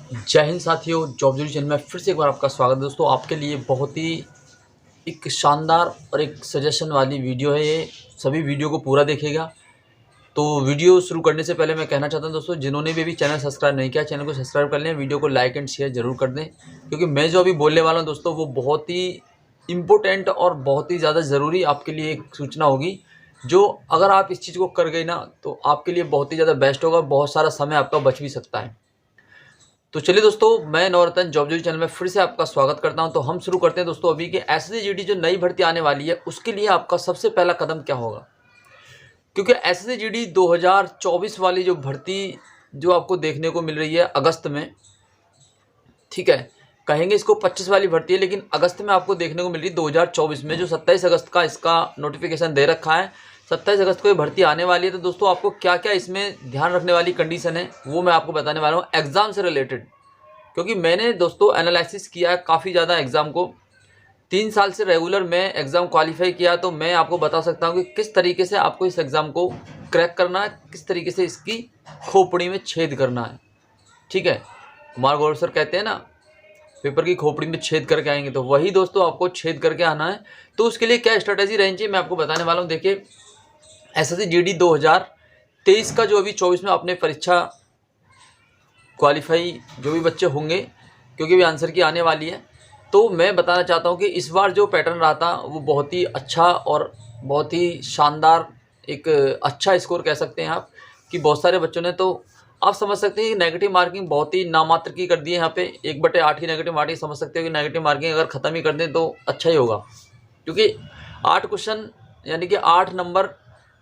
जय हिंद साथियों, job jury channel में फिर से एक बार आपका स्वागत है। दोस्तों, आपके लिए बहुत ही एक शानदार और एक सजेशन वाली वीडियो है ये। सभी वीडियो को पूरा देखिएगा। तो वीडियो शुरू करने से पहले मैं कहना चाहता हूं दोस्तों, जिन्होंने भी अभी चैनल सब्सक्राइब नहीं किया, चैनल को सब्सक्राइब कर लें, वीडियो को लाइक एंड शेयर जरूर कर दें, क्योंकि मैं जो अभी बोलने वाला हूँ दोस्तों वो बहुत ही इम्पोर्टेंट और बहुत ही ज़्यादा ज़रूरी आपके लिए एक सूचना होगी, जो अगर आप इस चीज़ को कर गए ना तो आपके लिए बहुत ही ज़्यादा बेस्ट होगा। बहुत सारा समय आपका बच भी सकता है। तो चलिए दोस्तों, मैं नवरत्न जॉब जूरी चैनल में फिर से आपका स्वागत करता हूं। तो हम शुरू करते हैं दोस्तों अभी के एसएससी जीडी जो नई भर्ती आने वाली है उसके लिए आपका सबसे पहला कदम क्या होगा, क्योंकि एसएससी जीडी 2024 वाली जो भर्ती जो आपको देखने को मिल रही है अगस्त में, ठीक है, कहेंगे इसको 25 वाली भर्ती है, लेकिन अगस्त में आपको देखने को मिल रही है 2024 में, जो 27 अगस्त का इसका नोटिफिकेशन दे रखा है। 27 अगस्त को ये भर्ती आने वाली है। तो दोस्तों आपको क्या क्या इसमें ध्यान रखने वाली कंडीशन है वो मैं आपको बताने वाला हूँ एग्जाम से रिलेटेड, क्योंकि मैंने दोस्तों एनालिसिस किया है काफ़ी ज़्यादा एग्जाम को। 3 साल से रेगुलर मैं एग्ज़ाम क्वालिफाई किया, तो मैं आपको बता सकता हूँ कि किस तरीके से आपको इस एग्ज़ाम को क्रैक करना है, किस तरीके से इसकी खोपड़ी में छेद करना है। ठीक है, कुमार गौरव सर कहते हैं ना, पेपर की खोपड़ी में छेद करके आएंगे, तो वही दोस्तों आपको छेद करके आना है। तो उसके लिए क्या स्ट्रेटेजी रहनी चाहिए मैं आपको बताने वाला हूँ। देखिए, एसएससी जीडी 2023 का जो अभी 24 में आपने परीक्षा क्वालिफाई जो भी बच्चे होंगे, क्योंकि अभी आंसर की आने वाली है, तो मैं बताना चाहता हूँ कि इस बार जो पैटर्न रहा था वो बहुत ही अच्छा और बहुत ही शानदार, एक अच्छा स्कोर कह सकते हैं आप, कि बहुत सारे बच्चों ने, तो आप समझ सकते हैं कि नेगेटिव मार्किंग बहुत ही नामात्र की कर दी है। यहाँ पे 1/8 की नेगेटिव मार्किंग समझ सकते हो कि नेगेटिव मार्किंग अगर ख़त्म ही कर दें तो अच्छा ही होगा, क्योंकि 8 क्वेश्चन यानी कि 8 नंबर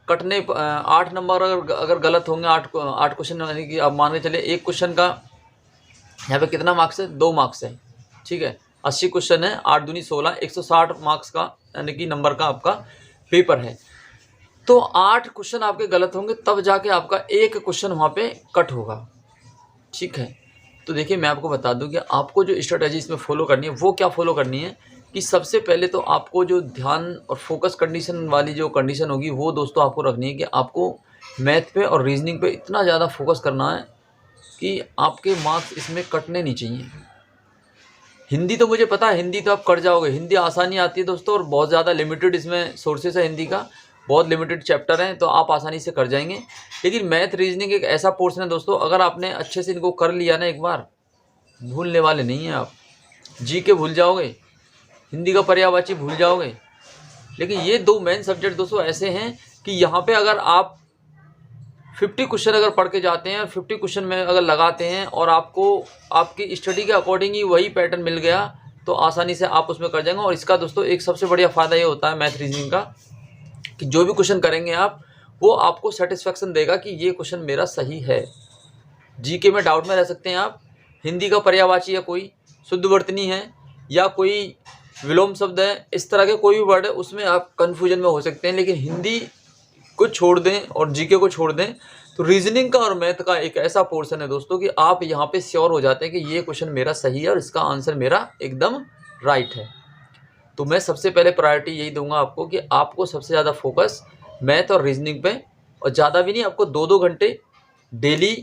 कटने, 8 नंबर अगर गलत होंगे, 8 क्वेश्चन यानी कि आप मान के चलिए एक क्वेश्चन का यहाँ पे कितना मार्क्स है, 2 मार्क्स है। ठीक है, 80 क्वेश्चन है, 8 दूनी 16, 160 मार्क्स का यानी कि नंबर का आपका पेपर है। तो 8 क्वेश्चन आपके गलत होंगे तब जाके आपका एक क्वेश्चन वहाँ पे कट होगा। ठीक है, तो देखिए मैं आपको बता दूं कि आपको जो स्ट्रेटजी इसमें फॉलो करनी है वो क्या फॉलो करनी है, कि सबसे पहले तो आपको जो ध्यान और फोकस कंडीशन वाली जो कंडीशन होगी वो दोस्तों आपको रखनी है कि आपको मैथ पे और रीजनिंग पे इतना ज़्यादा फोकस करना है कि आपके मार्क्स इसमें कटने नहीं चाहिए। हिंदी तो मुझे पता है, हिंदी तो आप कर जाओगे, हिंदी आसानी आती है दोस्तों, और बहुत ज़्यादा लिमिटेड इसमें सोर्सेस है हिंदी का, बहुत लिमिटेड चैप्टर हैं, तो आप आसानी से कर जाएंगे। लेकिन मैथ रीजनिंग एक ऐसा पोर्शन है दोस्तों, अगर आपने अच्छे से इनको कर लिया ना एक बार, भूलने वाले नहीं हैं आप। जीके भूल जाओगे, हिंदी का पर्यायवाची भूल जाओगे, लेकिन ये 2 मेन सब्जेक्ट दोस्तों ऐसे हैं कि यहाँ पे अगर आप 50 क्वेश्चन अगर पढ़ के जाते हैं, 50 क्वेश्चन में अगर लगाते हैं और आपको आपकी स्टडी के अकॉर्डिंग ही वही पैटर्न मिल गया, तो आसानी से आप उसमें कर जाएंगे। और इसका दोस्तों एक सबसे बढ़िया फ़ायदा ये होता है मैथ रीजनिंग का, कि जो भी क्वेश्चन करेंगे आप, वो आपको सेटिस्फेक्शन देगा कि ये क्वेश्चन मेरा सही है। जीके में डाउट में रह सकते हैं आप, हिंदी का पर्यायवाची या कोई शुद्ध वर्तनी है या कोई विलोम शब्द है, इस तरह के कोई भी वर्ड है उसमें आप कन्फ्यूजन में हो सकते हैं, लेकिन हिंदी को छोड़ दें और जीके को छोड़ दें तो रीजनिंग का और मैथ का एक ऐसा पोर्शन है दोस्तों कि आप यहाँ पे श्योर हो जाते हैं कि ये क्वेश्चन मेरा सही है और इसका आंसर मेरा एकदम राइट है। तो मैं सबसे पहले प्रायोरिटी यही दूंगा आपको कि आपको सबसे ज़्यादा फोकस मैथ और रीजनिंग पे, और ज़्यादा भी नहीं, आपको 2-2 घंटे डेली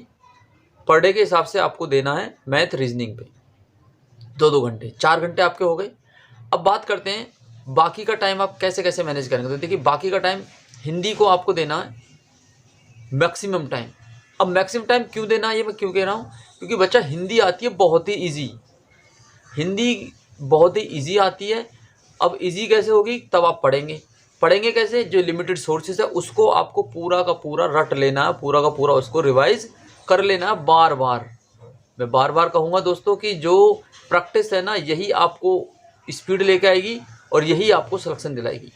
पर डे के हिसाब से आपको देना है मैथ रीजनिंग पे। 2-2 घंटे, 4 घंटे आपके हो गए। अब बात करते हैं बाकी का टाइम आप कैसे कैसे मैनेज करेंगे। तो देखिए, बाकी का टाइम हिंदी को आपको देना है मैक्सिमम टाइम। अब मैक्सिमम टाइम क्यों देना है ये मैं क्यों कह रहा हूँ, क्योंकि बच्चा हिंदी आती है बहुत ही ईजी, हिंदी बहुत ही ईजी आती है। अब ईजी कैसे होगी, तब आप पढ़ेंगे कैसे, जो लिमिटेड सोर्सेज है उसको आपको पूरा का पूरा रट लेना है, पूरा का पूरा उसको रिवाइज कर लेना है बार बार। मैं बार बार कहूँगा दोस्तों कि जो प्रैक्टिस है ना, यही आपको स्पीड लेके आएगी और यही आपको सिलेक्शन दिलाएगी।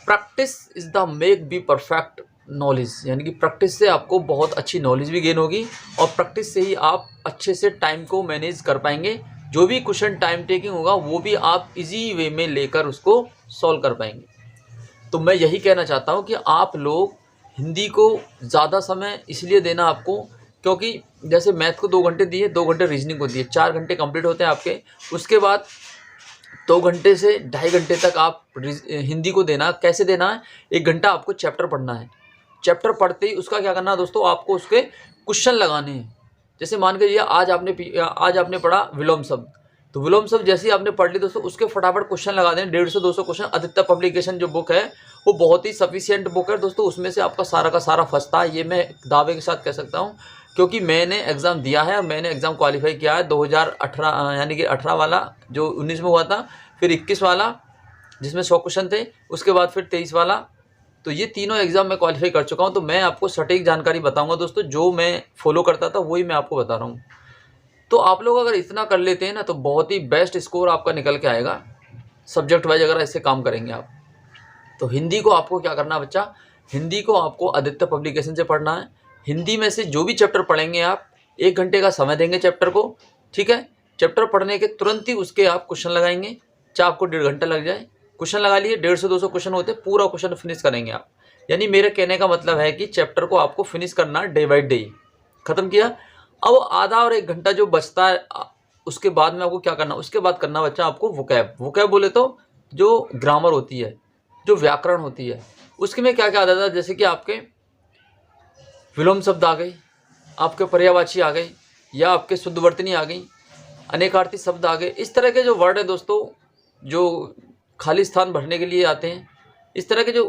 Practice is the make be perfect knowledge, यानी कि प्रैक्टिस से आपको बहुत अच्छी नॉलेज भी गेन होगी और प्रैक्टिस से ही आप अच्छे से टाइम को मैनेज कर पाएंगे। जो भी क्वेश्चन टाइम टेकिंग होगा वो भी आप इजी वे में लेकर उसको सॉल्व कर पाएंगे। तो मैं यही कहना चाहता हूँ कि आप लोग हिंदी को ज़्यादा समय इसलिए देना आपको, क्योंकि जैसे मैथ को 2 घंटे दिए, 2 घंटे रीजनिंग को दिए, 4 घंटे कंप्लीट होते हैं आपके। उसके बाद 2 घंटे से 2.5 घंटे तक आप हिंदी को देना। कैसे देना है, 1 घंटा आपको चैप्टर पढ़ना है। चैप्टर पढ़ते ही उसका क्या करना है दोस्तों, आपको उसके क्वेश्चन लगाने हैं। जैसे मान के चलिए आज आपने पढ़ा विलोम शब्द, तो विलोम शब्द जैसे ही आपने पढ़ ली दोस्तों, उसके फटाफट क्वेश्चन लगा दें, 150-200 क्वेश्चन। आदित्य पब्लिकेशन जो बुक है वो बहुत ही सफिशियंट बुक है दोस्तों, उसमें से आपका सारा का सारा फंसता है, ये मैं दावे के साथ कह सकता हूँ, क्योंकि मैंने एग्ज़ाम दिया है और मैंने एग्ज़ाम क्वालिफाई किया है 2018 यानी कि 18 वाला जो 19 में हुआ था, फिर 21 वाला जिसमें 100 क्वेश्चन थे, उसके बाद फिर 23 वाला। तो ये तीनों एग्ज़ाम मैं क्वालिफाई कर चुका हूँ। तो मैं आपको सटीक जानकारी बताऊँगा दोस्तों, जो मैं फॉलो करता था वही मैं आपको बता रहा हूँ। तो आप लोग अगर इतना कर लेते हैं ना, तो बहुत ही बेस्ट स्कोर आपका निकल के आएगा सब्जेक्ट वाइज, अगर ऐसे काम करेंगे आप। तो हिंदी को आपको क्या करना है बच्चा, हिंदी को आपको आदित्य पब्लिकेशन से पढ़ना है। हिंदी में से जो भी चैप्टर पढ़ेंगे आप, 1 घंटे का समय देंगे चैप्टर को, ठीक है। चैप्टर पढ़ने के तुरंत ही उसके आप क्वेश्चन लगाएंगे, चाहे आपको 1.5 घंटा लग जाए। क्वेश्चन लगा लिए, 150-200 क्वेश्चन होते, पूरा क्वेश्चन फिनिश करेंगे आप। यानी मेरे कहने का मतलब है कि चैप्टर को आपको फिनिश करना डे बाई डे। खत्म किया, अब आधा और 1 घंटा जो बचता है, उसके बाद में आपको क्या करना, उसके बाद करना बच्चा आपको वोकैब बोले तो जो ग्रामर होती है, जो व्याकरण होती है, उसके में क्या क्या आता था, जैसे कि आपके विलोम शब्द आ गए, आपके पर्यायवाची आ गए, या आपके शुद्धवर्तनी आ गई, अनेकार्थी शब्द आ गए। इस तरह के जो वर्ड है दोस्तों, जो खाली स्थान भरने के लिए आते हैं, इस तरह के जो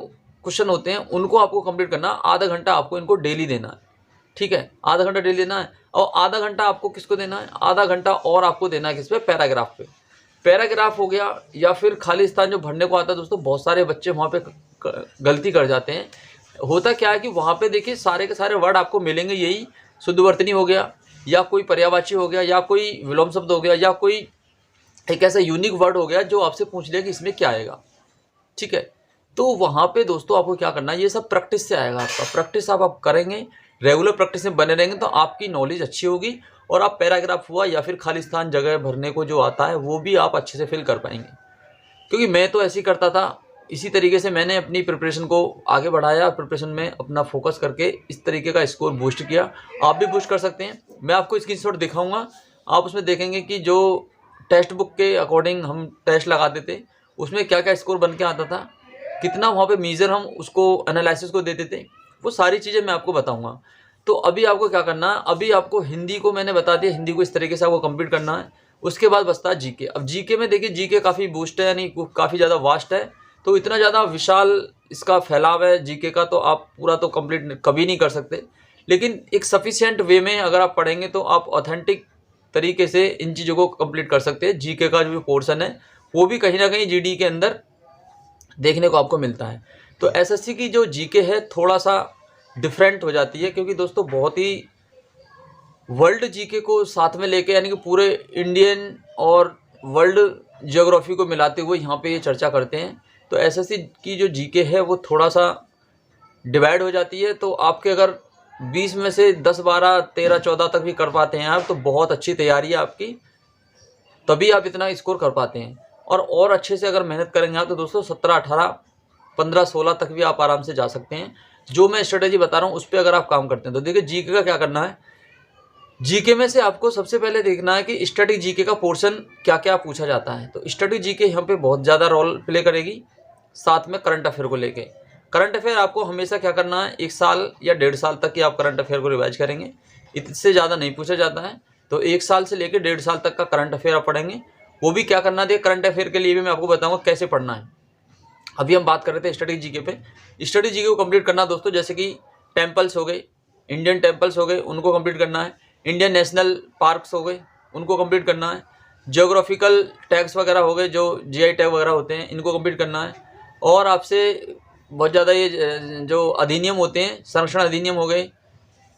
क्वेश्चन होते हैं, उनको आपको कंप्लीट करना। आधा घंटा आपको इनको डेली देना है, ठीक है, आधा घंटा डेली देना है। और आधा घंटा आपको किसको देना है, आधा घंटा और आपको देना है किस पे, पैराग्राफ पे। पैराग्राफ हो गया, या फिर खाली स्थान जो भरने को आता है दोस्तों, बहुत सारे बच्चे वहाँ पे गलती कर जाते हैं। होता क्या है कि वहाँ पे देखिए सारे के सारे वर्ड आपको मिलेंगे, यही शुद्धवर्तनी हो गया, या कोई पर्यायवाची हो गया, या कोई विलोम शब्द हो गया, या कोई एक ऐसा यूनिक वर्ड हो गया जो आपसे पूछ लिया कि इसमें क्या आएगा, ठीक है। तो वहाँ पे दोस्तों आपको क्या करना है, ये सब प्रैक्टिस से आएगा। आपका प्रैक्टिस आप करेंगे, रेगुलर प्रैक्टिस में बने रहेंगे, तो आपकी नॉलेज अच्छी होगी, और आप पैराग्राफ हुआ या फिर खाली स्थान जगह भरने को जो आता है वो भी आप अच्छे से फिल कर पाएंगे। क्योंकि मैं तो ऐसे ही करता था, इसी तरीके से मैंने अपनी प्रिपरेशन को आगे बढ़ाया, प्रिपरेशन में अपना फोकस करके इस तरीके का स्कोर बूस्ट किया। आप भी बूस्ट कर सकते हैं। मैं आपको स्क्रीनशॉट दिखाऊंगा, आप उसमें देखेंगे कि जो टेक्स्ट बुक के अकॉर्डिंग हम टेस्ट लगाते थे, उसमें क्या क्या स्कोर बन के आता था, कितना वहाँ पे मीज़र हम उसको एनालिसिस को देते थे, वो सारी चीज़ें मैं आपको बताऊँगा। तो अभी आपको क्या करना है, अभी आपको हिंदी को मैंने बता दिया, हिंदी को इस तरीके से आपको कंप्लीट करना है। उसके बाद बचता है जीके। अब जीके में देखिए, जीके काफ़ी बूस्ट है, यानी काफ़ी ज़्यादा वास्ट है, तो इतना ज़्यादा विशाल इसका फैलाव है जीके का, तो आप पूरा तो कंप्लीट कभी नहीं कर सकते। लेकिन एक सफिशिएंट वे में अगर आप पढ़ेंगे तो आप ऑथेंटिक तरीके से इन चीज़ों को कंप्लीट कर सकते हैं। जीके का जो पोर्शन है वो भी कहीं ना कहीं जीडी के अंदर देखने को आपको मिलता है। तो एसएससी की जो जीके है थोड़ा सा डिफरेंट हो जाती है, क्योंकि दोस्तों बहुत ही वर्ल्ड जीके को साथ में लेके, यानी कि पूरे इंडियन और वर्ल्ड ज्योग्राफी को मिलाते हुए यहाँ पे ये चर्चा करते हैं। तो एसएससी की जो जीके है वो थोड़ा सा डिवाइड हो जाती है। तो आपके अगर 20 में से 10, 12, 13, 14 तक भी कर पाते हैं आप, तो बहुत अच्छी तैयारी है आपकी, तभी आप इतना स्कोर कर पाते हैं। और अच्छे से अगर मेहनत करेंगे आप, तो दोस्तों 17, 18, 15, 16 तक भी आप आराम से जा सकते हैं। जो मैं स्ट्रेटेजी बता रहा हूँ उस पर अगर आप काम करते हैं तो देखिए जीके का क्या करना है। जीके में से आपको सबसे पहले देखना है कि स्टैटिक जीके का पोर्शन क्या क्या पूछा जाता है। तो स्टैटिक जीके यहाँ पे बहुत ज़्यादा रोल प्ले करेगी, साथ में करंट अफेयर को लेके। करंट अफेयर आपको हमेशा क्या करना है, 1 साल या 1.5 साल तक की आप करंट अफेयर को रिवाइज करेंगे, इससे ज़्यादा नहीं पूछा जाता है। तो 1 साल से लेकर 1.5 साल तक का करंट अफेयर आप पढ़ेंगे। वो भी क्या करना है, करंट अफेयर के लिए भी मैं आपको बताऊँगा कैसे पढ़ना है। अभी हम बात कर रहे थे स्टैटिक जीके पे। स्टैटिक जीके को कंप्लीट करना दोस्तों, जैसे कि टेम्पल्स हो गए, इंडियन टेम्पल्स हो गए, उनको कंप्लीट करना है। इंडियन नेशनल पार्क्स हो गए, उनको कंप्लीट करना है। ज्योग्राफिकल टैग्स वगैरह हो गए, जो जीआई टैग वगैरह होते हैं, इनको कंप्लीट करना है। और आपसे बहुत ज़्यादा ये जो अधिनियम होते हैं, संरक्षण अधिनियम हो गए,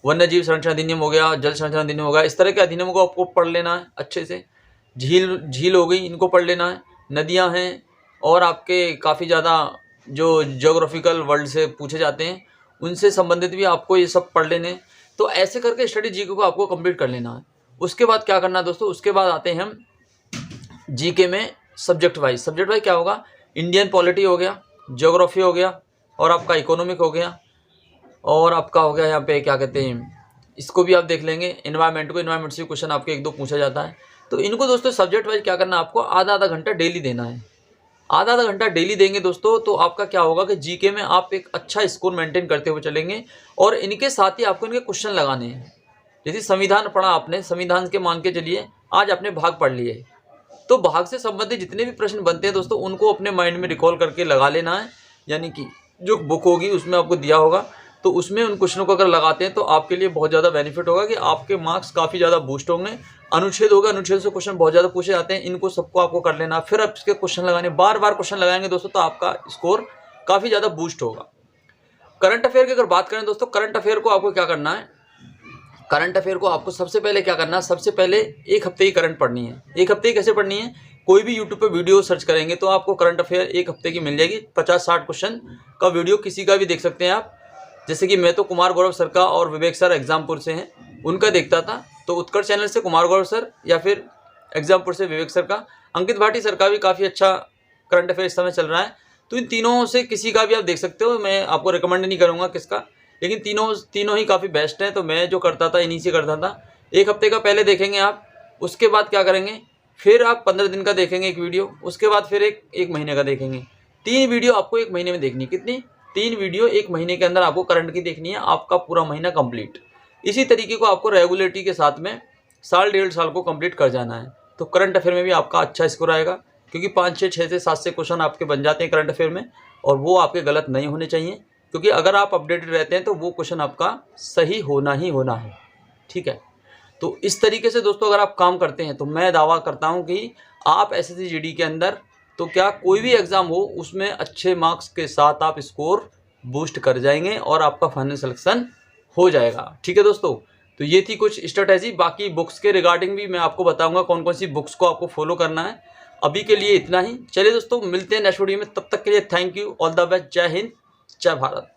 वन्य जीव संरक्षण अधिनियम हो गया, जल संरक्षण अधिनियम हो गया, इस तरह के अधिनियमों को आपको पढ़ लेना है अच्छे से। झील हो गई, इनको पढ़ लेना है। नदियाँ हैं, और आपके काफ़ी ज़्यादा जो ज्योग्राफिकल वर्ल्ड से पूछे जाते हैं, उनसे संबंधित भी आपको ये सब पढ़ लेने। तो ऐसे करके स्टडी जीके को आपको कंप्लीट कर लेना है। उसके बाद क्या करना है दोस्तों, उसके बाद आते हैं हम जीके में सब्जेक्ट वाइज क्या होगा, इंडियन पॉलिटी हो गया, ज्योग्राफी हो गया, और आपका इकोनॉमिक हो गया, और आपका हो गया यहाँ पे क्या कहते हैं, इसको भी आप देख लेंगे, इन्वायरमेंट से क्वेश्चन आपके 1-2 पूछा जाता है। तो इनको दोस्तों सब्जेक्ट वाइज क्या करना है, आपको आधा घंटा डेली देना है। आधा घंटा डेली देंगे दोस्तों, तो आपका क्या होगा कि जीके में आप एक अच्छा स्कोर मेंटेन करते हुए चलेंगे। और इनके साथ ही आपको इनके क्वेश्चन लगाने हैं। जैसे संविधान पढ़ा आपने, संविधान के मान के चलिए आज आपने भाग पढ़ लिए, तो भाग से संबंधित जितने भी प्रश्न बनते हैं दोस्तों उनको अपने माइंड में रिकॉल करके लगा लेना है। यानी कि जो बुक होगी उसमें आपको दिया होगा, तो उसमें उन क्वेश्चनों को अगर लगाते हैं तो आपके लिए बहुत ज़्यादा बेनिफिट होगा कि आपके मार्क्स काफ़ी ज़्यादा बूस्ट होंगे। अनुच्छेद होगा, अनुच्छेद से क्वेश्चन बहुत ज़्यादा पूछे जाते हैं, इनको सबको आपको कर लेना, फिर आप इसके क्वेश्चन लगाने, बार बार क्वेश्चन लगाएंगे दोस्तों तो आपका स्कोर काफ़ी ज़्यादा बूस्ट होगा। करंट अफेयर की अगर बात करें दोस्तों, करंट अफेयर को आपको क्या करना है, करंट अफेयर को आपको सबसे पहले क्या करना है, सबसे पहले एक हफ्ते की करंट पढ़नी है। एक हफ्ते की कैसे पढ़नी है, कोई भी यूट्यूब पे वीडियो सर्च करेंगे तो आपको करंट अफेयर एक हफ्ते की मिल जाएगी। 50-60 क्वेश्चन का वीडियो किसी का भी देख सकते हैं आप। जैसे कि मैं तो कुमार गौरव सर का और विवेक सर एग्जामपुर से हैं, उनका देखता था, तो उत्कर्ष चैनल से कुमार गौरव सर या फिर एग्जामपुर से विवेक सर का, अंकित भाटी सर का भी काफ़ी अच्छा करंट अफेयर इस समय चल रहा है। तो इन तीनों से किसी का भी आप देख सकते हो, मैं आपको रिकमेंड नहीं करूँगा किसका, लेकिन तीनों ही काफ़ी बेस्ट हैं। तो मैं जो करता था इन्हीं से करता था। एक हफ्ते का पहले देखेंगे आप, उसके बाद क्या करेंगे, फिर आप 15 दिन का देखेंगे एक वीडियो, उसके बाद फिर एक महीने का देखेंगे। 3 वीडियो आपको एक महीने में देखनी। कितनी? 3 वीडियो एक महीने के अंदर आपको करंट की देखनी है, आपका पूरा महीना कंप्लीट। इसी तरीके को आपको रेगुलरिटी के साथ में साल 1.5 साल को कंप्लीट कर जाना है। तो करंट अफेयर में भी आपका अच्छा स्कोर आएगा, क्योंकि 5 से 6 से 7 से क्वेश्चन आपके बन जाते हैं करंट अफेयर में, और वो आपके गलत नहीं होने चाहिए, क्योंकि अगर आप अपडेटेड रहते हैं तो वो क्वेश्चन आपका सही होना ही होना है। ठीक है, तो इस तरीके से दोस्तों अगर आप काम करते हैं तो मैं दावा करता हूं कि आप एसएससी जीडी के अंदर तो क्या कोई भी एग्ज़ाम हो उसमें अच्छे मार्क्स के साथ आप स्कोर बूस्ट कर जाएंगे और आपका फाइनल सिलेक्शन हो जाएगा। ठीक है दोस्तों, तो ये थी कुछ स्ट्रेटजी। बाकी बुक्स के रिगार्डिंग भी मैं आपको बताऊंगा कौन कौन सी बुक्स को आपको फॉलो करना है। अभी के लिए इतना ही। चलिए दोस्तों, मिलते हैं नेक्स्ट वीडियो में, तब तक के लिए thank you, all the best, जय हिंद, जय भारत।